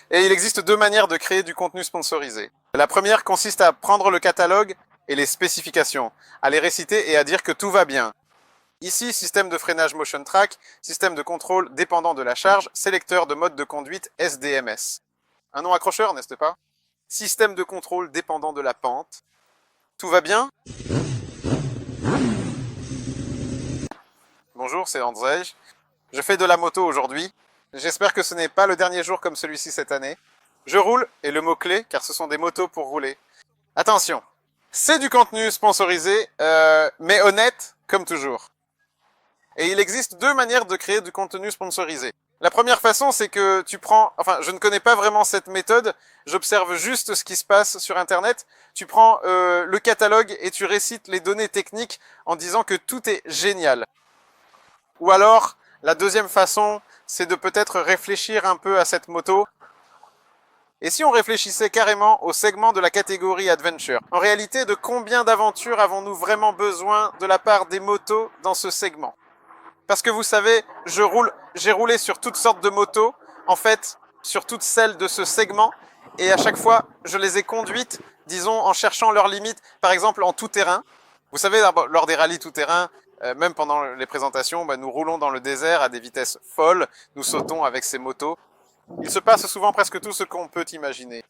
Et il existe deux manières de créer du contenu sponsorisé. La première consiste à prendre le catalogue et les spécifications, à les réciter et à dire que tout va bien. Ici, système de freinage motion track, système de contrôle dépendant de la charge, sélecteur de mode de conduite SDMS. Un nom accrocheur, n'est-ce pas? Système de contrôle dépendant de la pente. Tout va bien? Bonjour, c'est Andrzej. Je fais de la moto aujourd'hui. J'espère que ce n'est pas le dernier jour comme celui-ci cette année. Je roule, et le mot-clé, car ce sont des motos pour rouler. Attention, c'est du contenu sponsorisé, mais honnête, comme toujours. Et il existe deux manières de créer du contenu sponsorisé. La première façon, c'est que tu prends... Enfin, je ne connais pas vraiment cette méthode, j'observe juste ce qui se passe sur Internet. Tu prends le catalogue et tu récites les données techniques en disant que tout est génial. Ou alors, la deuxième façon, c'est de peut-être réfléchir un peu à cette moto. Et si on réfléchissait carrément au segment de la catégorie Adventure? En réalité, de combien d'aventures avons-nous vraiment besoin de la part des motos dans ce segment? Parce que vous savez, j'ai roulé sur toutes sortes de motos, en fait, sur toutes celles de ce segment, et à chaque fois, je les ai conduites, disons, en cherchant leurs limites, par exemple en tout-terrain. Vous savez, lors des rallyes tout-terrain, même pendant les présentations, nous roulons dans le désert à des vitesses folles, nous sautons avec ces motos. Il se passe souvent presque tout ce qu'on peut imaginer.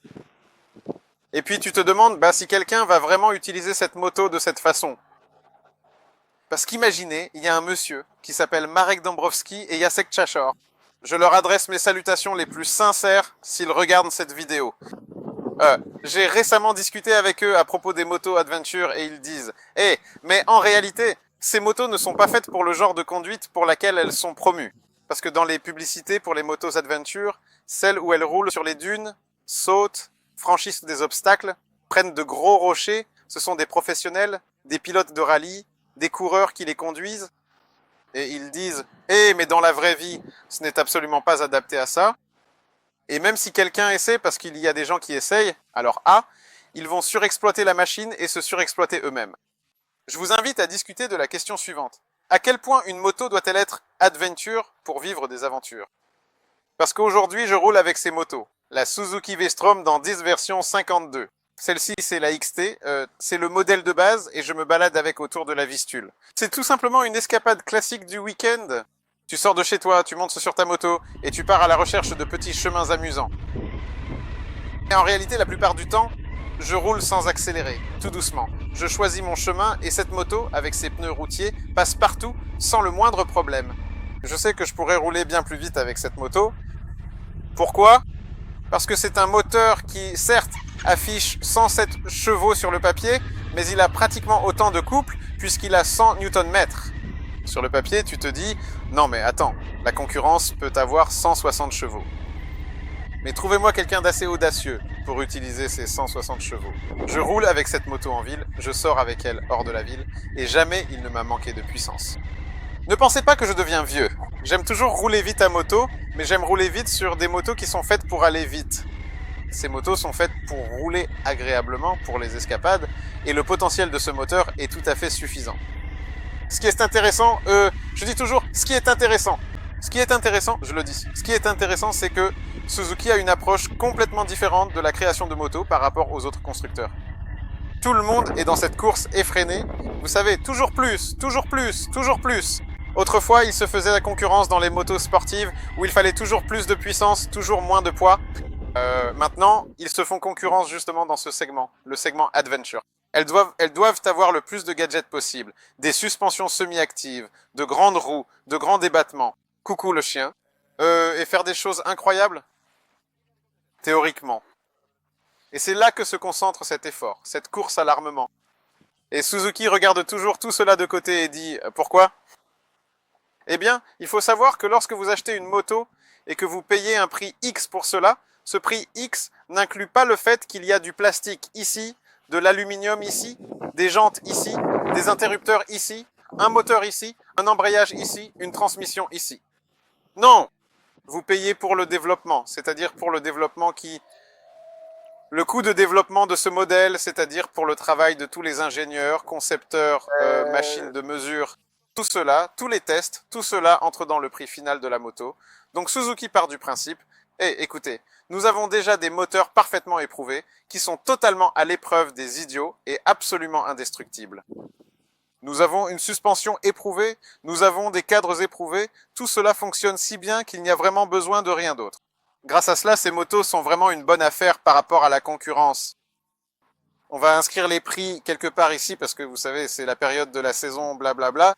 Et puis tu te demandes si quelqu'un va vraiment utiliser cette moto de cette façon. Parce qu'imaginez, il y a un monsieur qui s'appelle Marek Dąbrowski et Jacek Czachor. Je leur adresse mes salutations les plus sincères s'ils regardent cette vidéo. J'ai récemment discuté avec eux à propos des motos Adventure et ils disent « mais en réalité, ces motos ne sont pas faites pour le genre de conduite pour laquelle elles sont promues. » Parce que dans les publicités pour les motos Adventure, celles où elles roulent sur les dunes, sautent, franchissent des obstacles, prennent de gros rochers, ce sont des professionnels, des pilotes de rallye, des coureurs qui les conduisent, et ils disent « mais dans la vraie vie, ce n'est absolument pas adapté à ça. » Et même si quelqu'un essaie, parce qu'il y a des gens qui essayent, alors ils vont surexploiter la machine et se surexploiter eux-mêmes. Je vous invite à discuter de la question suivante. À quel point une moto doit-elle être adventure pour vivre des aventures? Parce qu'aujourd'hui, je roule avec ces motos. La Suzuki V-Strom dans 10 versions 52. Celle-ci, c'est la XT, c'est le modèle de base et je me balade avec autour de la Vistule. C'est tout simplement une escapade classique du week-end. Tu sors de chez toi, tu montes sur ta moto et tu pars à la recherche de petits chemins amusants. Et en réalité, la plupart du temps, je roule sans accélérer, tout doucement. Je choisis mon chemin et cette moto, avec ses pneus routiers, passe partout sans le moindre problème. Je sais que je pourrais rouler bien plus vite avec cette moto. Pourquoi? Parce que c'est un moteur qui, certes, affiche 107 chevaux sur le papier, mais il a pratiquement autant de couple puisqu'il a 100 Nm. Sur le papier, tu te dis, non mais attends, la concurrence peut avoir 160 chevaux. Mais trouvez-moi quelqu'un d'assez audacieux pour utiliser ces 160 chevaux. Je roule avec cette moto en ville, je sors avec elle hors de la ville, et jamais il ne m'a manqué de puissance. Ne pensez pas que je deviens vieux. J'aime toujours rouler vite à moto, mais j'aime rouler vite sur des motos qui sont faites pour aller vite. Ces motos sont faites pour rouler agréablement pour les escapades, et le potentiel de ce moteur est tout à fait suffisant. Ce qui est intéressant, je dis toujours, ce qui est intéressant, je le dis, ce qui est intéressant, c'est que Suzuki a une approche complètement différente de la création de motos par rapport aux autres constructeurs. Tout le monde est dans cette course effrénée. Vous savez, toujours plus, toujours plus, toujours plus. Autrefois, il se faisait la concurrence dans les motos sportives où il fallait toujours plus de puissance, toujours moins de poids. Maintenant, ils se font concurrence justement dans ce segment, le segment Adventure. Elles doivent avoir le plus de gadgets possible, des suspensions semi-actives, de grandes roues, de grands débattements. Coucou le chien. Et faire des choses incroyables? Théoriquement. Et c'est là que se concentre cet effort, cette course à l'armement. Et Suzuki regarde toujours tout cela de côté et dit « Pourquoi ?» Eh bien, il faut savoir que lorsque vous achetez une moto et que vous payez un prix X pour cela, ce prix X n'inclut pas le fait qu'il y a du plastique ici, de l'aluminium ici, des jantes ici, des interrupteurs ici, un moteur ici, un embrayage ici, une transmission ici. Non! Vous payez pour le développement, c'est-à-dire pour le développement qui... Le coût de développement de ce modèle, c'est-à-dire pour le travail de tous les ingénieurs, concepteurs, machines de mesure, tout cela, tous les tests, tout cela entre dans le prix final de la moto. Donc Suzuki part du principe Eh, écoutez, nous avons déjà des moteurs parfaitement éprouvés, qui sont totalement à l'épreuve des idiots et absolument indestructibles. Nous avons une suspension éprouvée, nous avons des cadres éprouvés, tout cela fonctionne si bien qu'il n'y a vraiment besoin de rien d'autre. Grâce à cela, ces motos sont vraiment une bonne affaire par rapport à la concurrence. On va inscrire les prix quelque part ici, parce que vous savez, c'est la période de la saison, blablabla.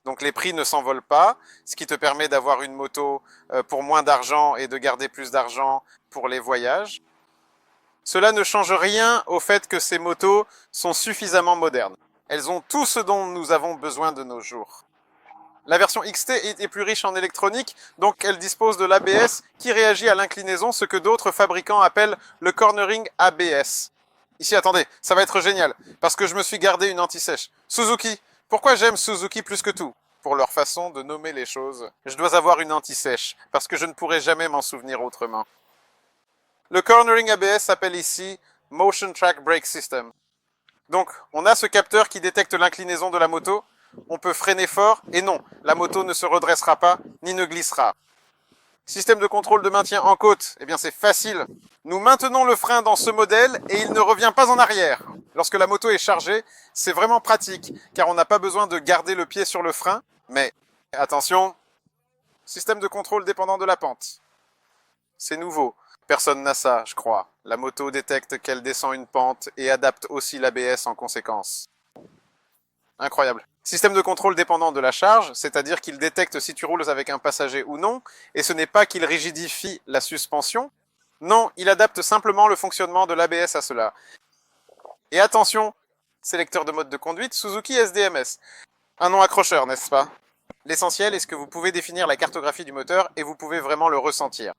Donc les prix ne s'envolent pas, ce qui te permet d'avoir une moto pour moins d'argent et de garder plus d'argent pour les voyages. Cela ne change rien au fait que ces motos sont suffisamment modernes. Elles ont tout ce dont nous avons besoin de nos jours. La version XT est plus riche en électronique, donc elle dispose de l'ABS qui réagit à l'inclinaison, ce que d'autres fabricants appellent le cornering ABS. Ici, attendez, ça va être génial, parce que je me suis gardé une anti-sèche. Suzuki. Pourquoi j'aime Suzuki plus que tout? Pour leur façon de nommer les choses. Je dois avoir une anti-sèche, parce que je ne pourrai jamais m'en souvenir autrement. Le cornering ABS s'appelle ici Motion Track Brake System. Donc, on a ce capteur qui détecte l'inclinaison de la moto, on peut freiner fort, et non, la moto ne se redressera pas, ni ne glissera. Système de contrôle de maintien en côte, eh bien c'est facile. Nous maintenons le frein dans ce modèle et il ne revient pas en arrière. Lorsque la moto est chargée, c'est vraiment pratique, car on n'a pas besoin de garder le pied sur le frein, mais attention, système de contrôle dépendant de la pente. C'est nouveau. Personne n'a ça, je crois. La moto détecte qu'elle descend une pente et adapte aussi l'ABS en conséquence. Incroyable. Système de contrôle dépendant de la charge, c'est-à-dire qu'il détecte si tu roules avec un passager ou non, et ce n'est pas qu'il rigidifie la suspension. Non, il adapte simplement le fonctionnement de l'ABS à cela. Et attention, sélecteur de mode de conduite, Suzuki SDMS. Un nom accrocheur, n'est-ce pas? L'essentiel est que vous pouvez définir la cartographie du moteur et vous pouvez vraiment le ressentir.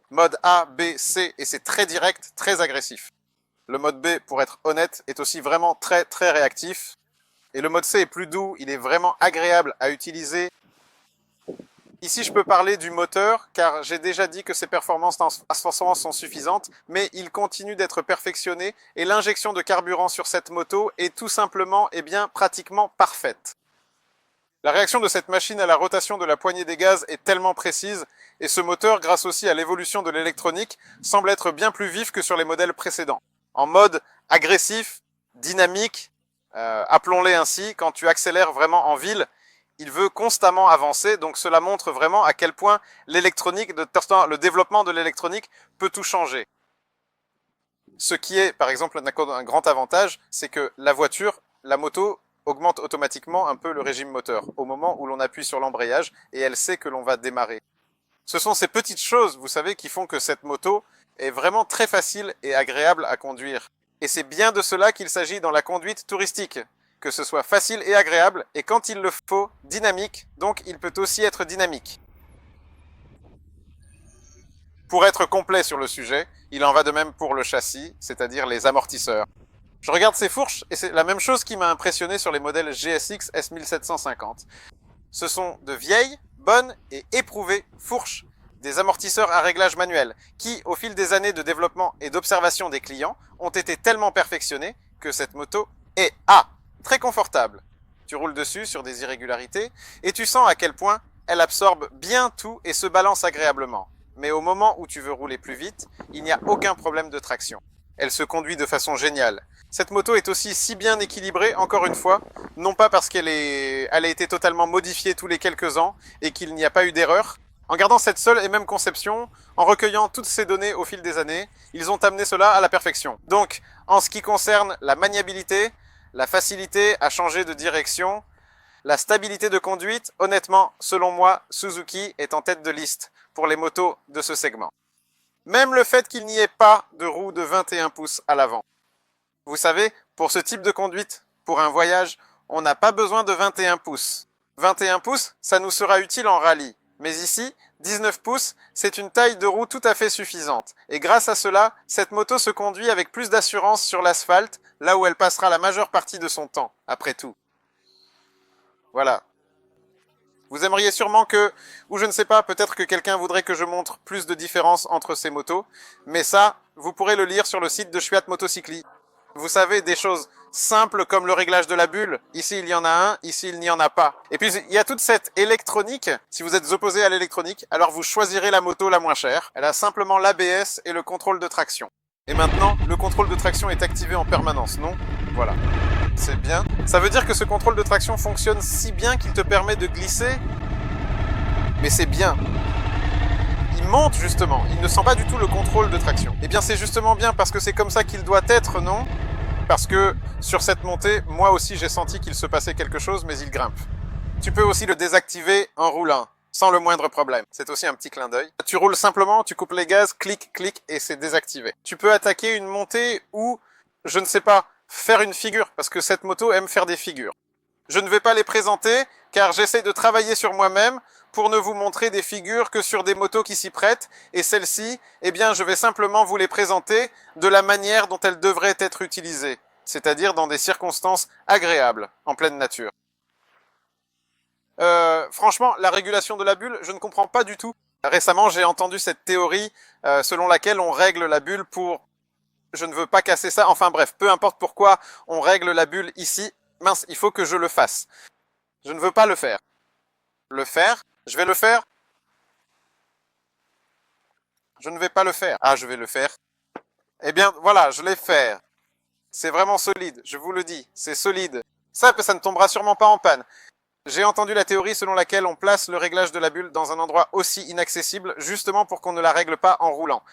Mode A, B, C, et c'est très direct, très agressif. Le mode B, pour être honnête, est aussi vraiment très réactif. Et le mode C est plus doux, il est vraiment agréable à utiliser. Ici, je peux parler du moteur, car j'ai déjà dit que ses performances sont suffisantes, mais il continue d'être perfectionné, et l'injection de carburant sur cette moto est tout simplement, eh bien, pratiquement parfaite. La réaction de cette machine à la rotation de la poignée des gaz est tellement précise, et ce moteur, grâce aussi à l'évolution de l'électronique, semble être bien plus vif que sur les modèles précédents. En mode agressif, dynamique, appelons-les ainsi, quand tu accélères vraiment en ville, il veut constamment avancer, donc cela montre vraiment à quel point l'électronique, le développement de l'électronique peut tout changer. Ce qui est, par exemple, un grand avantage, c'est que la voiture, la moto, augmente automatiquement un peu le régime moteur au moment où l'on appuie sur l'embrayage et elle sait que l'on va démarrer. Ce sont ces petites choses, vous savez, qui font que cette moto est vraiment très facile et agréable à conduire. Et c'est bien de cela qu'il s'agit dans la conduite touristique, que ce soit facile et agréable, et quand il le faut, dynamique, donc il peut aussi être dynamique. Pour être complet sur le sujet, il en va de même pour le châssis, c'est-à-dire les amortisseurs. Je regarde ces fourches, et c'est la même chose qui m'a impressionné sur les modèles GSX S1750. Ce sont de vieilles, bonnes et éprouvées fourches, des amortisseurs à réglage manuel, qui, au fil des années de développement et d'observation des clients, ont été tellement perfectionnés que cette moto est très confortable. Tu roules dessus sur des irrégularités, et tu sens à quel point elle absorbe bien tout et se balance agréablement. Mais au moment où tu veux rouler plus vite, il n'y a aucun problème de traction. Elle se conduit de façon géniale. Cette moto est aussi si bien équilibrée, encore une fois, non pas parce qu'elle a été totalement modifiée tous les quelques ans et qu'il n'y a pas eu d'erreur. En gardant cette seule et même conception, en recueillant toutes ces données au fil des années, ils ont amené cela à la perfection. Donc, en ce qui concerne la maniabilité, la facilité à changer de direction, la stabilité de conduite, honnêtement, selon moi, Suzuki est en tête de liste pour les motos de ce segment. Même le fait qu'il n'y ait pas de roue de 21 pouces à l'avant. Vous savez, pour ce type de conduite, pour un voyage, on n'a pas besoin de 21 pouces. 21 pouces, ça nous sera utile en rallye. Mais ici, 19 pouces, c'est une taille de roue tout à fait suffisante. Et grâce à cela, cette moto se conduit avec plus d'assurance sur l'asphalte, là où elle passera la majeure partie de son temps, après tout. Voilà. Vous aimeriez sûrement que, ou je ne sais pas, peut-être que quelqu'un voudrait que je montre plus de différences entre ces motos, mais ça, vous pourrez le lire sur le site de Chouette Motocycli. Vous savez, des choses simple comme le réglage de la bulle. Ici, il y en a un, ici, il n'y en a pas. Et puis, il y a toute cette électronique. Si vous êtes opposé à l'électronique, alors vous choisirez la moto la moins chère. Elle a simplement l'ABS et le contrôle de traction. Et maintenant, le contrôle de traction est activé en permanence, non? Voilà. C'est bien. Ça veut dire que ce contrôle de traction fonctionne si bien qu'il te permet de glisser. Mais c'est bien. Il monte justement, il ne sent pas du tout le contrôle de traction. Eh bien c'est justement bien parce que c'est comme ça qu'il doit être, non? Parce que sur cette montée, moi aussi j'ai senti qu'il se passait quelque chose, mais il grimpe. Tu peux aussi le désactiver en roulant, sans le moindre problème. C'est aussi un petit clin d'œil. Tu roules simplement, tu coupes les gaz, clic, clic, et c'est désactivé. Tu peux attaquer une montée ou, je ne sais pas, faire une figure, parce que cette moto aime faire des figures. Je ne vais pas les présenter, car j'essaie de travailler sur moi-même pour ne vous montrer des figures que sur des motos qui s'y prêtent, et celles-ci, eh bien, je vais simplement vous les présenter de la manière dont elles devraient être utilisées, c'est-à-dire dans des circonstances agréables, en pleine nature. Franchement, la régulation de la bulle, je ne comprends pas du tout. Récemment, j'ai entendu cette théorie selon laquelle on règle la bulle pour... Je ne veux pas casser ça, enfin bref, peu importe pourquoi on règle la bulle ici, mince, il faut que je le fasse. Je ne veux pas le faire. Le faire? Je vais le faire? Je ne vais pas le faire. Ah, je vais le faire. Eh bien, voilà, je l'ai fait. C'est vraiment solide, je vous le dis, c'est solide. Ça ne tombera sûrement pas en panne. J'ai entendu la théorie selon laquelle on place le réglage de la bulle dans un endroit aussi inaccessible, justement pour qu'on ne la règle pas en roulant.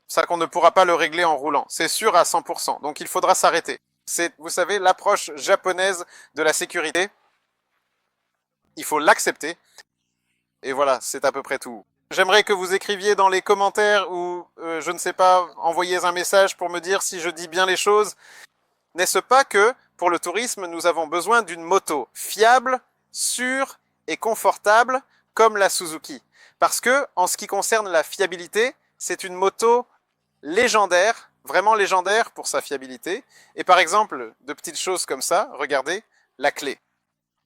Ça qu'on ne pourra pas le régler en roulant, c'est sûr à 100%, donc il faudra s'arrêter. C'est, vous savez, l'approche japonaise de la sécurité. Il faut l'accepter. Et voilà, c'est à peu près tout. J'aimerais que vous écriviez dans les commentaires ou, je ne sais pas, envoyez un message pour me dire si je dis bien les choses. N'est-ce pas que, pour le tourisme, nous avons besoin d'une moto fiable, sûre et confortable, comme la Suzuki. Parce que, en ce qui concerne la fiabilité, c'est une moto légendaire, vraiment légendaire pour sa fiabilité. Et par exemple, de petites choses comme ça, regardez, la clé.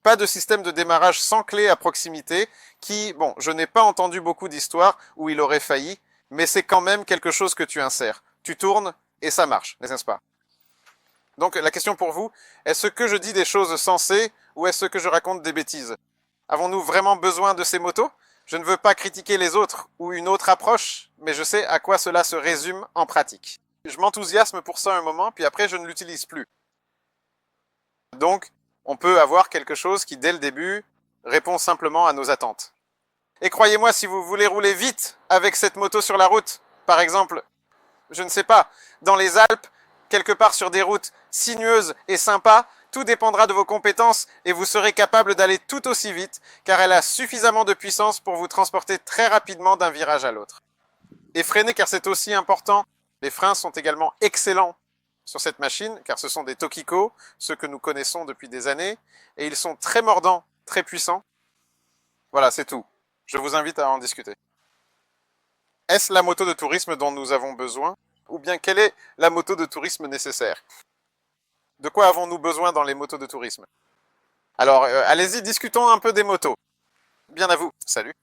Pas de système de démarrage sans clé à proximité qui, bon, je n'ai pas entendu beaucoup d'histoires où il aurait failli, mais c'est quand même quelque chose que tu insères. Tu tournes et ça marche, n'est-ce pas? Donc la question pour vous, est-ce que je dis des choses sensées ou est-ce que je raconte des bêtises? Avons-nous vraiment besoin de ces motos? Je ne veux pas critiquer les autres ou une autre approche, mais je sais à quoi cela se résume en pratique. Je m'enthousiasme pour ça un moment, puis après je ne l'utilise plus. Donc, on peut avoir quelque chose qui, dès le début, répond simplement à nos attentes. Et croyez-moi, si vous voulez rouler vite avec cette moto sur la route, par exemple, je ne sais pas, dans les Alpes, quelque part sur des routes sinueuses et sympas, tout dépendra de vos compétences et vous serez capable d'aller tout aussi vite, car elle a suffisamment de puissance pour vous transporter très rapidement d'un virage à l'autre. Et freiner, car c'est aussi important. Les freins sont également excellents sur cette machine, car ce sont des Tokiko, ceux que nous connaissons depuis des années, et ils sont très mordants, très puissants. Voilà, c'est tout. Je vous invite à en discuter. Est-ce la moto de tourisme dont nous avons besoin? Ou bien quelle est la moto de tourisme nécessaire? De quoi avons-nous besoin dans les motos de tourisme? Alors, allez-y, discutons un peu des motos. Bien à vous, salut.